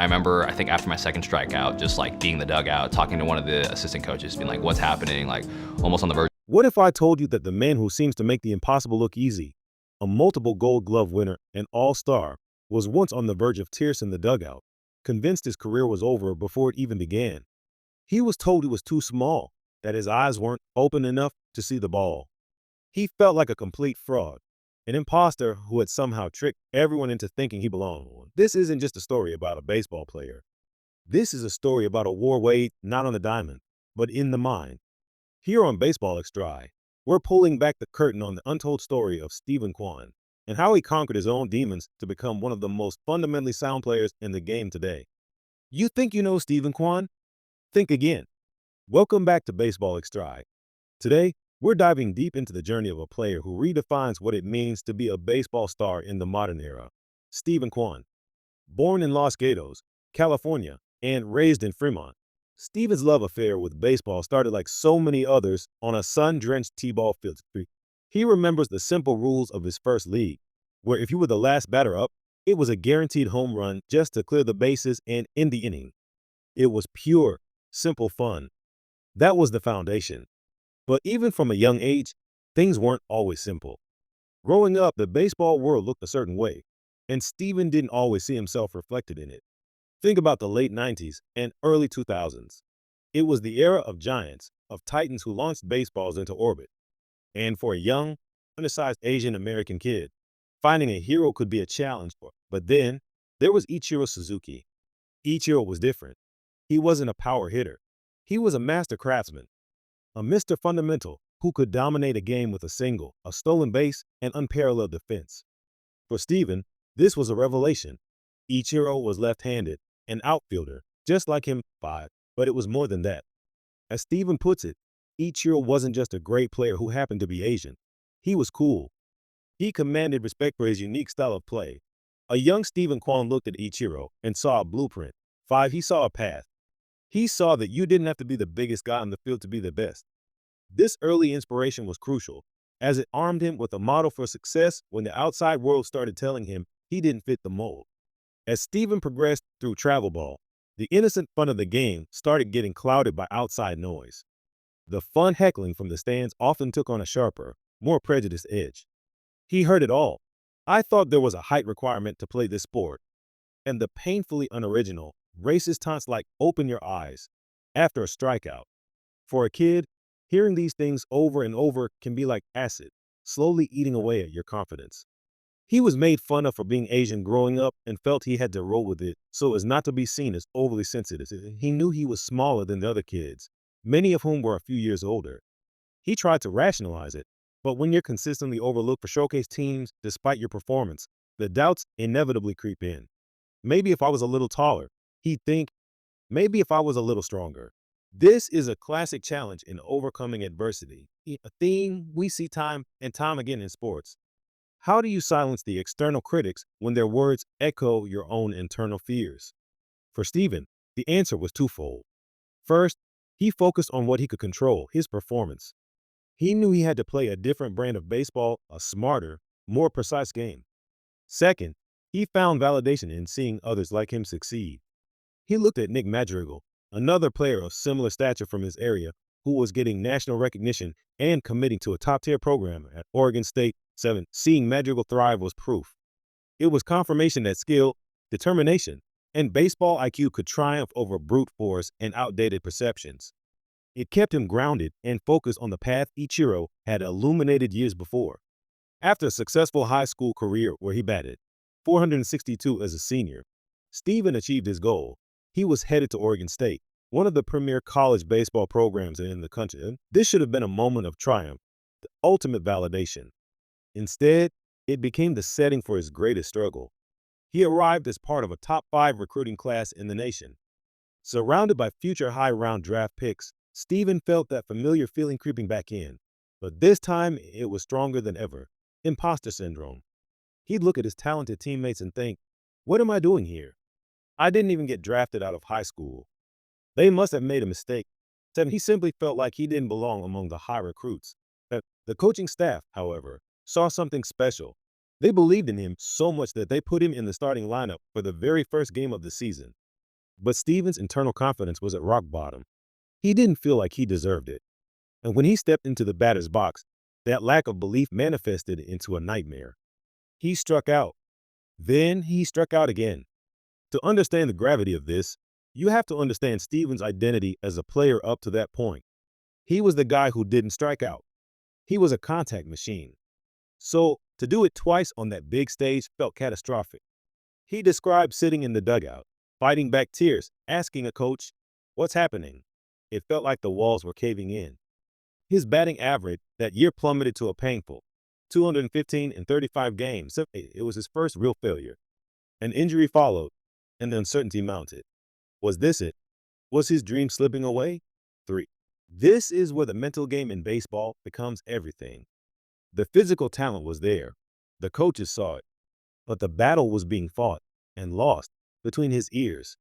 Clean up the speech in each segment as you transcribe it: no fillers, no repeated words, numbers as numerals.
I remember, I think after my second strikeout, just like being in the dugout, talking to one of the assistant coaches, being like, what's happening? Like almost on the verge. What if I told you that the man who seems to make the impossible look easy, a multiple Gold Glove winner and all-star, was once on the verge of tears in the dugout, convinced his career was over before it even began? He was told he was too small, that his eyes weren't open enough to see the ball. He felt like a complete fraud, an imposter who had somehow tricked everyone into thinking he belonged. This isn't just a story about a baseball player. This is a story about a war waged not on the diamond, but in the mind. Here on Baseball Extra, we're pulling back the curtain on the untold story of Stephen Kwan and how he conquered his own demons to become one of the most fundamentally sound players in the game today. You think you know Stephen Kwan? Think again. Welcome back to Baseball Extra. Today, we're diving deep into the journey of a player who redefines what it means to be a baseball star in the modern era. Stephen Kwan. Born in Los Gatos, California, and raised in Fremont, Stephen's love affair with baseball started like so many others on a sun-drenched T-ball field. He remembers the simple rules of his first league, where if you were the last batter up, it was a guaranteed home run just to clear the bases and end the inning. It was pure, simple fun. That was the foundation. But even from a young age, things weren't always simple. Growing up, the baseball world looked a certain way, and Stephen didn't always see himself reflected in it. Think about the late 90s and early 2000s. It was the era of giants, of titans who launched baseballs into orbit. And for a young, undersized Asian American kid, finding a hero could be a challenge. But then, there was Ichiro Suzuki. Ichiro was different. He wasn't a power hitter. He was a master craftsman, a Mr. Fundamental who could dominate a game with a single, a stolen base, and unparalleled defense. For Stephen, this was a revelation. Ichiro was left-handed, an outfielder, just like him, but it was more than that. As Stephen puts it, Ichiro wasn't just a great player who happened to be Asian. He was cool. He commanded respect for his unique style of play. A young Stephen Kwan looked at Ichiro and saw a blueprint. He saw a path. He saw that you didn't have to be the biggest guy on the field to be the best. This early inspiration was crucial, as it armed him with a model for success when the outside world started telling him he didn't fit the mold. As Stephen progressed through travel ball, the innocent fun of the game started getting clouded by outside noise. The fun heckling from the stands often took on a sharper, more prejudiced edge. He heard it all. I thought there was a height requirement to play this sport. And the painfully unoriginal, racist taunts like "open your eyes" after a strikeout. For a kid, hearing these things over and over can be like acid, slowly eating away at your confidence. He was made fun of for being Asian growing up and felt he had to roll with it so as not to be seen as overly sensitive. He knew he was smaller than the other kids, many of whom were a few years older. He tried to rationalize it, but when you're consistently overlooked for showcase teams despite your performance, the doubts inevitably creep in. Maybe if I was a little taller, he'd think, maybe if I was a little stronger. This is a classic challenge in overcoming adversity, a theme we see time and time again in sports. How do you silence the external critics when their words echo your own internal fears? For Stephen, the answer was twofold. First, he focused on what he could control, his performance. He knew he had to play a different brand of baseball, a smarter, more precise game. Second, he found validation in seeing others like him succeed. He looked at Nick Madrigal, another player of similar stature from his area, who was getting national recognition and committing to a top-tier program at Oregon State. Seeing Madrigal thrive was proof. It was confirmation that skill, determination, and baseball IQ could triumph over brute force and outdated perceptions. It kept him grounded and focused on the path Ichiro had illuminated years before. After a successful high school career where he batted .462 as a senior, Stephen achieved his goal. He was headed to Oregon State, one of the premier college baseball programs in the country. This should have been a moment of triumph, the ultimate validation. Instead, it became the setting for his greatest struggle. He arrived as part of a top-5 recruiting class in the nation. Surrounded by future high-round draft picks, Stephen felt that familiar feeling creeping back in. But this time, it was stronger than ever. Imposter syndrome. He'd look at his talented teammates and think, what am I doing here? I didn't even get drafted out of high school. They must have made a mistake. He simply felt like he didn't belong among the high recruits. The coaching staff, however, saw something special. They believed in him so much that they put him in the starting lineup for the very first game of the season. But Stevens' internal confidence was at rock bottom. He didn't feel like he deserved it. And when he stepped into the batter's box, that lack of belief manifested into a nightmare. He struck out. Then he struck out again. To understand the gravity of this, you have to understand Stevens' identity as a player up to that point. He was the guy who didn't strike out. He was a contact machine. So, to do it twice on that big stage felt catastrophic. He described sitting in the dugout, fighting back tears, asking a coach, "What's happening?" It felt like the walls were caving in. His batting average that year plummeted to a painful 215 in 35 games. It was his first real failure. An injury followed, and the uncertainty mounted. Was this it? Was his dream slipping away? 3. This is where the mental game in baseball becomes everything. The physical talent was there. The coaches saw it. But the battle was being fought and lost between his ears.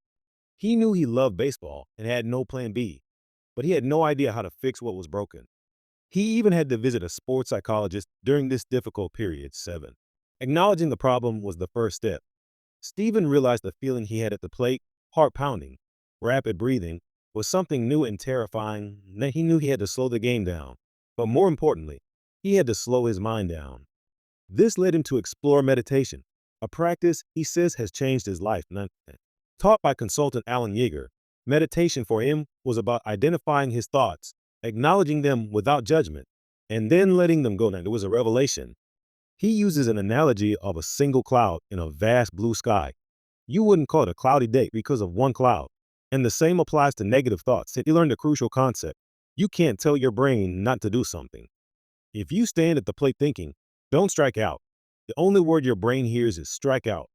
He knew he loved baseball and had no plan B, but he had no idea how to fix what was broken. He even had to visit a sports psychologist during this difficult period. 7. Acknowledging the problem was the first step. Stephen realized the feeling he had at the plate, heart pounding, rapid breathing, was something new and terrifying. He knew he had to slow the game down. But more importantly, he had to slow his mind down. This led him to explore meditation, a practice he says has changed his life. Taught by consultant Alan Yeager, meditation for him was about identifying his thoughts, acknowledging them without judgment, and then letting them go. It was a revelation. He uses an analogy of a single cloud in a vast blue sky. You wouldn't call it a cloudy day because of one cloud. And the same applies to negative thoughts. He learned a crucial concept. You can't tell your brain not to do something. If you stand at the plate thinking, "Don't strike out," the only word your brain hears is "strike out."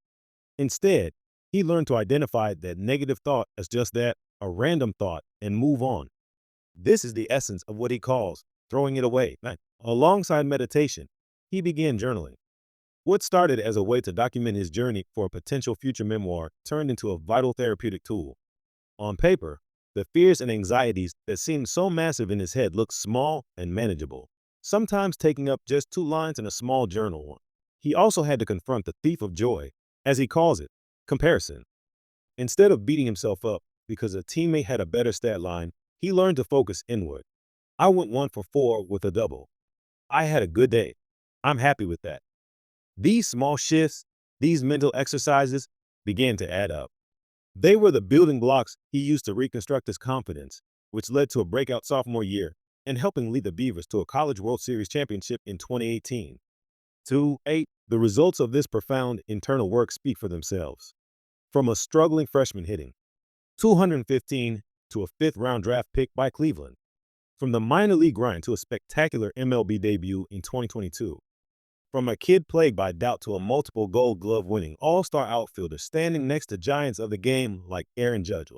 Instead, he learned to identify that negative thought as just that, a random thought, and move on. This is the essence of what he calls throwing it away. Alongside meditation, he began journaling. What started as a way to document his journey for a potential future memoir turned into a vital therapeutic tool. On paper, the fears and anxieties that seemed so massive in his head looked small and manageable, sometimes taking up just 2 lines in a small journal. He also had to confront the thief of joy, as he calls it, comparison. Instead of beating himself up because a teammate had a better stat line, he learned to focus inward. "I went 1 for 4 with a double. I had a good day. I'm happy with that." These small shifts, these mental exercises, began to add up. They were the building blocks he used to reconstruct his confidence, which led to a breakout sophomore year and helping lead the Beavers to a College World Series championship in 2018. 2-8, the results of this profound internal work speak for themselves. From a struggling freshman hitting 215 to a 5th-round draft pick by Cleveland. From the minor league grind to a spectacular MLB debut in 2022. From a kid plagued by doubt to a multiple Gold Glove winning all-star outfielder standing next to giants of the game like Aaron Judge.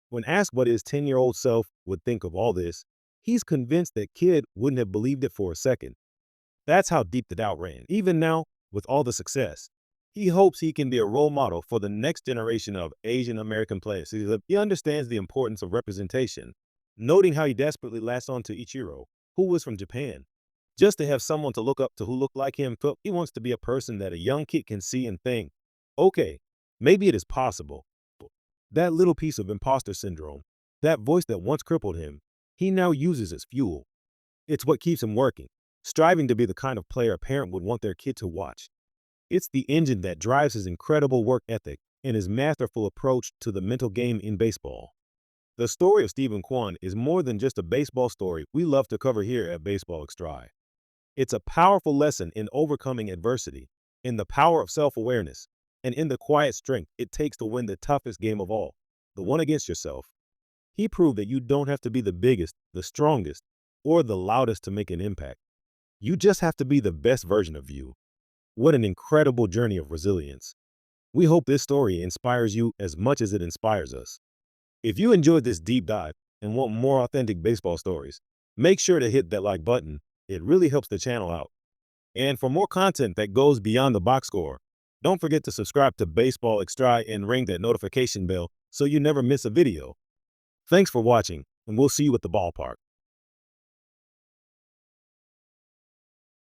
When asked what his 10-year-old self would think of all this, he's convinced that kid wouldn't have believed it for a second. That's how deep the doubt ran. Even now, with all the success, he hopes he can be a role model for the next generation of Asian American players. He understands the importance of representation, noting how he desperately latched on to Ichiro, who was from Japan. Just to have someone to look up to who looked like him, he wants to be a person that a young kid can see and think, okay, maybe it is possible. That little piece of imposter syndrome, that voice that once crippled him, he now uses as fuel. It's what keeps him working, striving to be the kind of player a parent would want their kid to watch. It's the engine that drives his incredible work ethic and his masterful approach to the mental game in baseball. The story of Stephen Kwan is more than just a baseball story we love to cover here at Baseball Extra. It's a powerful lesson in overcoming adversity, in the power of self-awareness, and in the quiet strength it takes to win the toughest game of all, the one against yourself. He proved that you don't have to be the biggest, the strongest, or the loudest to make an impact. You just have to be the best version of you. What an incredible journey of resilience. We hope this story inspires you as much as it inspires us. If you enjoyed this deep dive and want more authentic baseball stories, make sure to hit that like button. It really helps the channel out. And for more content that goes beyond the box score, don't forget to subscribe to Baseball Extra and ring that notification bell so you never miss a video. Thanks for watching, and we'll see you at the ballpark.